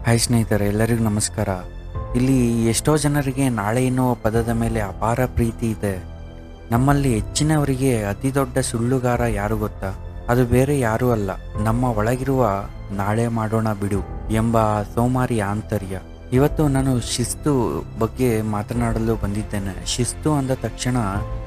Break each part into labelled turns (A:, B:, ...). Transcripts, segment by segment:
A: Hi ಸ್ನೇಹಿತರೆ, ಎಲ್ಲರಿಗೂ ನಮಸ್ಕಾರ. ಇಲ್ಲಿ ಎಷ್ಟೋ ಜನರಿಗೆ ನಾಳೆ ಎನ್ನುವ ಪದದ ಮೇಲೆ ಅಪಾರ ಪ್ರೀತಿ ಇದೆ. ನಮ್ಮಲ್ಲಿ ಹೆಚ್ಚಿನವರಿಗೆ ಅತಿ ದೊಡ್ಡ ಸುಳ್ಳುಗಾರ ಯಾರು ಗೊತ್ತಾ? ಅದು ಬೇರೆ ಯಾರೂ ಅಲ್ಲ, ನಮ್ಮ ಒಳಗಿರುವ ನಾಳೆ ಮಾಡೋಣ ಬಿಡು ಎಂಬ ಸೋಮಾರಿ ಆಂತರ್ಯ. ಇವತ್ತು ನಾನು ಶಿಸ್ತು ಬಗ್ಗೆ ಮಾತನಾಡಲು ಬಂದಿದ್ದೇನೆ. ಶಿಸ್ತು ಅಂದ ತಕ್ಷಣ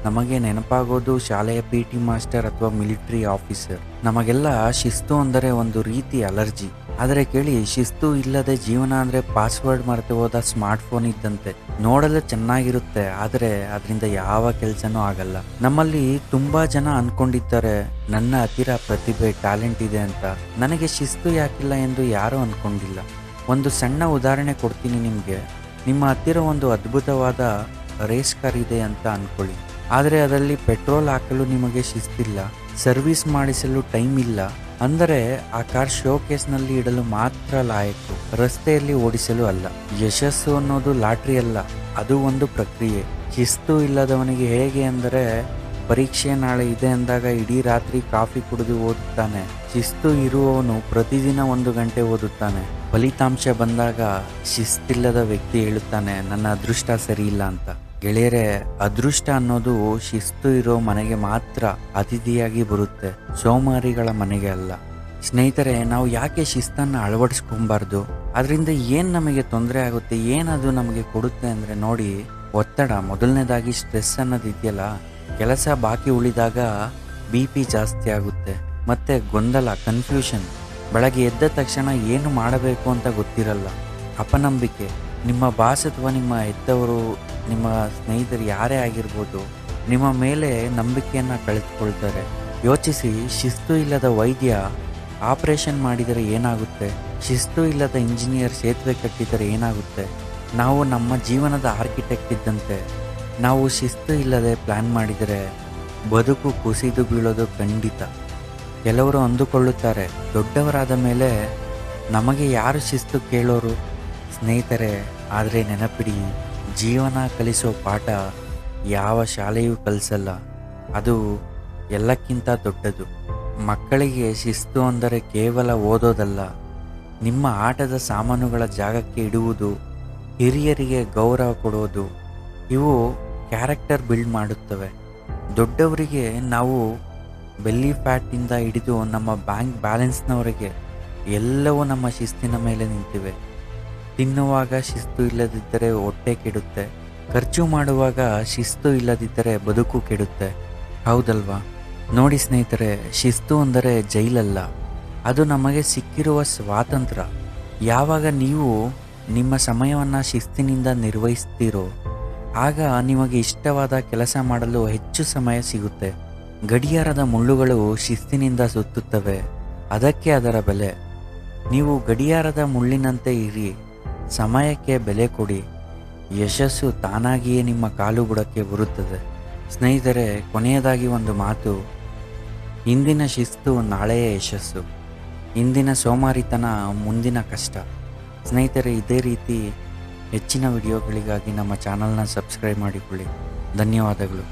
A: ನಮಗೆ ನೆನಪಾಗೋದು ಶಾಲೆಯ PT ಮಾಸ್ಟರ್ ಅಥವಾ ಮಿಲಿಟರಿ ಆಫೀಸರ್. ನಮಗೆಲ್ಲ ಶಿಸ್ತು ಅಂದರೆ ಒಂದು ರೀತಿ ಅಲರ್ಜಿ. ಆದರೆ ಕೇಳಿ, ಶಿಸ್ತು ಇಲ್ಲದೆ ಜೀವನ ಅಂದರೆ ಪಾಸ್ವರ್ಡ್ ಮರೆತು ಹೋದ ಸ್ಮಾರ್ಟ್ಫೋನ್ ಇದ್ದಂತೆ. ನೋಡಲು ಚೆನ್ನಾಗಿರುತ್ತೆ, ಆದರೆ ಅದರಿಂದ ಯಾವ ಕೆಲಸನೂ ಆಗಲ್ಲ. ನಮ್ಮಲ್ಲಿ ತುಂಬಾ ಜನ ಅನ್ಕೊಂಡಿದ್ದಾರೆ, ನನ್ನ ಹತ್ತಿರ ಪ್ರತಿಭೆ ಟ್ಯಾಲೆಂಟ್ ಇದೆ ಅಂತ. ನನಗೆ ಶಿಸ್ತು ಯಾಕಿಲ್ಲ ಎಂದು ಯಾರೂ ಅನ್ಕೊಂಡಿಲ್ಲ. ಒಂದು ಸಣ್ಣ ಉದಾಹರಣೆ ಕೊಡ್ತೀನಿ ನಿಮಗೆ. ನಿಮ್ಮ ಹತ್ತಿರ ಒಂದು ಅದ್ಭುತವಾದ ರೇಸ್ ಕಾರ್ ಇದೆ ಅಂತ ಅನ್ಕೊಳ್ಳಿ. ಆದರೆ ಅದರಲ್ಲಿ ಪೆಟ್ರೋಲ್ ಹಾಕಲು ನಿಮಗೆ ಶಿಸ್ತಿಲ್ಲ, ಸರ್ವಿಸ್ ಮಾಡಿಸಲು ಟೈಮ್ ಇಲ್ಲ. ಅಂದರೆ ಆ ಕಾರ್ ಶೋಕೇಸ್ನಲ್ಲಿ ಇಡಲು ಮಾತ್ರ ಲಾಯಕು, ರಸ್ತೆಯಲ್ಲಿ ಓಡಿಸಲು ಅಲ್ಲ. ಯಶಸ್ಸು ಅನ್ನೋದು ಲಾಟ್ರಿ ಅಲ್ಲ, ಅದು ಒಂದು ಪ್ರಕ್ರಿಯೆ. ಶಿಸ್ತು ಇಲ್ಲದವನಿಗೆ ಹೇಗೆ ಅಂದರೆ, ಪರೀಕ್ಷೆ ನಾಳೆ ಇದೆ ಅಂದಾಗ ಇಡೀ ರಾತ್ರಿ ಕಾಫಿ ಕುಡಿದು ಓದುತ್ತಾನೆ. ಶಿಸ್ತು ಇರುವವನು ಪ್ರತಿದಿನ 1 ಗಂಟೆ ಓದುತ್ತಾನೆ. ಫಲಿತಾಂಶ ಬಂದಾಗ ಶಿಸ್ತಿಲ್ಲದ ವ್ಯಕ್ತಿ ಹೇಳುತ್ತಾನೆ, ನನ್ನ ಅದೃಷ್ಟ ಸರಿ ಇಲ್ಲ ಅಂತ. ಗೆಳೆಯರೆ, ಅದೃಷ್ಟ ಅನ್ನೋದು ಶಿಸ್ತು ಇರೋ ಮನೆಗೆ ಮಾತ್ರ ಅತಿಥಿಯಾಗಿ ಬರುತ್ತೆ, ಸೋಮಾರಿಗಳ ಮನೆಗೆ ಅಲ್ಲ. ಸ್ನೇಹಿತರೆ, ನಾವು ಯಾಕೆ ಶಿಸ್ತನ್ನು ಅಳವಡಿಸ್ಕೊಬಾರ್ದು? ಅದರಿಂದ ಏನು ನಮಗೆ ತೊಂದರೆ ಆಗುತ್ತೆ, ಏನದು ನಮಗೆ ಕೊಡುತ್ತೆ ಅಂದರೆ ನೋಡಿ, ಒತ್ತಡ. ಮೊದಲನೇದಾಗಿ ಸ್ಟ್ರೆಸ್ ಅನ್ನೋದು ಇದೆಯಲ್ಲ, ಕೆಲಸ ಬಾಕಿ ಉಳಿದಾಗ BP ಜಾಸ್ತಿ ಆಗುತ್ತೆ. ಮತ್ತು ಗೊಂದಲ, ಕನ್ಫ್ಯೂಷನ್. ಬೆಳಗ್ಗೆ ಎದ್ದ ತಕ್ಷಣ ಏನು ಮಾಡಬೇಕು ಅಂತ ಗೊತ್ತಿರಲ್ಲ. ಅಪನಂಬಿಕೆ. ನಿಮ್ಮ ಬಾಸ್ ಅಥವಾ ನಿಮ್ಮ ಹೆತ್ತವರು, ನಿಮ್ಮ ಸ್ನೇಹಿತರು ಯಾರೇ ಆಗಿರ್ಬೋದು, ನಿಮ್ಮ ಮೇಲೆ ನಂಬಿಕೆಯನ್ನು ಕಳೆದುಕೊಳ್ತಾರೆ. ಯೋಚಿಸಿ, ಶಿಸ್ತು ಇಲ್ಲದ ವೈದ್ಯ ಆಪರೇಷನ್ ಮಾಡಿದರೆ ಏನಾಗುತ್ತೆ? ಶಿಸ್ತು ಇಲ್ಲದ ಇಂಜಿನಿಯರ್ ಸೇತುವೆ ಕಟ್ಟಿದರೆ ಏನಾಗುತ್ತೆ? ನಾವು ನಮ್ಮ ಜೀವನದ ಆರ್ಕಿಟೆಕ್ಟ್ ಇದ್ದಂತೆ. ನಾವು ಶಿಸ್ತು ಇಲ್ಲದೆ ಪ್ಲ್ಯಾನ್ ಮಾಡಿದರೆ ಬದುಕು ಕುಸಿದು ಬೀಳೋದು ಖಂಡಿತ. ಕೆಲವರು ಅಂದುಕೊಳ್ಳುತ್ತಾರೆ, ದೊಡ್ಡವರಾದ ಮೇಲೆ ನಮಗೆ ಯಾರು ಶಿಸ್ತು ಕೇಳೋರು? ಸ್ನೇಹಿತರೆ, ಆದರೆ ನೆನಪಿಡಿ, ಜೀವನ ಕಲಿಸೋ ಪಾಠ ಯಾವ ಶಾಲೆಯೂ ಕಲಿಸಲ್ಲ. ಅದು ಎಲ್ಲಕ್ಕಿಂತ ದೊಡ್ಡದು. ಮಕ್ಕಳಿಗೆ ಶಿಸ್ತು ಅಂದರೆ ಕೇವಲ ಓದೋದಲ್ಲ, ನಿಮ್ಮ ಆಟದ ಸಾಮಾನುಗಳ ಜಾಗಕ್ಕೆ ಇಡುವುದು, ಹಿರಿಯರಿಗೆ ಗೌರವ ಕೊಡೋದು. ಇವು ಕ್ಯಾರೆಕ್ಟರ್ ಬಿಲ್ಡ್ ಮಾಡುತ್ತವೆ. ದೊಡ್ಡವರಿಗೆ ನಾವು ಬೆಲ್ಲಿ ಫ್ಯಾಟಿಂದ ಹಿಡಿದು ನಮ್ಮ ಬ್ಯಾಂಕ್ ಬ್ಯಾಲೆನ್ಸ್ನವರೆಗೆ ಎಲ್ಲವೂ ನಮ್ಮ ಶಿಸ್ತಿನ ಮೇಲೆ ನಿಂತಿವೆ. ತಿನ್ನುವಾಗ ಶಿಸ್ತು ಇಲ್ಲದಿದ್ದರೆ ಹೊಟ್ಟೆ ಕೆಡುತ್ತೆ, ಖರ್ಚು ಮಾಡುವಾಗ ಶಿಸ್ತು ಇಲ್ಲದಿದ್ದರೆ ಬದುಕು ಕೆಡುತ್ತೆ. ಹೌದಲ್ವಾ? ನೋಡಿ ಸ್ನೇಹಿತರೆ, ಶಿಸ್ತು ಅಂದರೆ ಜೈಲಲ್ಲ, ಅದು ನಮಗೆ ಸಿಕ್ಕಿರುವ ಸ್ವಾತಂತ್ರ್ಯ. ಯಾವಾಗ ನೀವು ನಿಮ್ಮ ಸಮಯವನ್ನು ಶಿಸ್ತಿನಿಂದ ನಿರ್ವಹಿಸ್ತೀರೋ, ಆಗ ನಿಮಗೆ ಇಷ್ಟವಾದ ಕೆಲಸ ಮಾಡಲು ಹೆಚ್ಚು ಸಮಯ ಸಿಗುತ್ತೆ. ಗಡಿಯಾರದ ಮುಳ್ಳುಗಳು ಶಿಸ್ತಿನಿಂದ ಸುತ್ತುತ್ತವೆ, ಅದಕ್ಕೆ ಅದರ ಬೆಲೆ. ನೀವು ಗಡಿಯಾರದ ಮುಳ್ಳಿನಂತೆ ಇರಿ, ಸಮಯಕ್ಕೆ ಬೆಲೆ ಕೊಡಿ, ಯಶಸ್ಸು ತಾನಾಗಿಯೇ ನಿಮ್ಮ ಕಾಲು ಬುಡಕ್ಕೆ ಬರುತ್ತದೆ. ಸ್ನೇಹಿತರೆ, ಕೊನೆಯದಾಗಿ ಒಂದು ಮಾತು, ಇಂದಿನ ಶಿಸ್ತು ನಾಳೆಯ ಯಶಸ್ಸು, ಇಂದಿನ ಸೋಮಾರಿತನ ಮುಂದಿನ ಕಷ್ಟ. ಸ್ನೇಹಿತರೆ, ಇದೇ ರೀತಿ ಹೆಚ್ಚಿನ ವಿಡಿಯೋಗಳಿಗಾಗಿ ನಮ್ಮ ಚಾನಲ್ನ ಸಬ್ಸ್ಕ್ರೈಬ್ ಮಾಡಿಕೊಳ್ಳಿ. ಧನ್ಯವಾದಗಳು.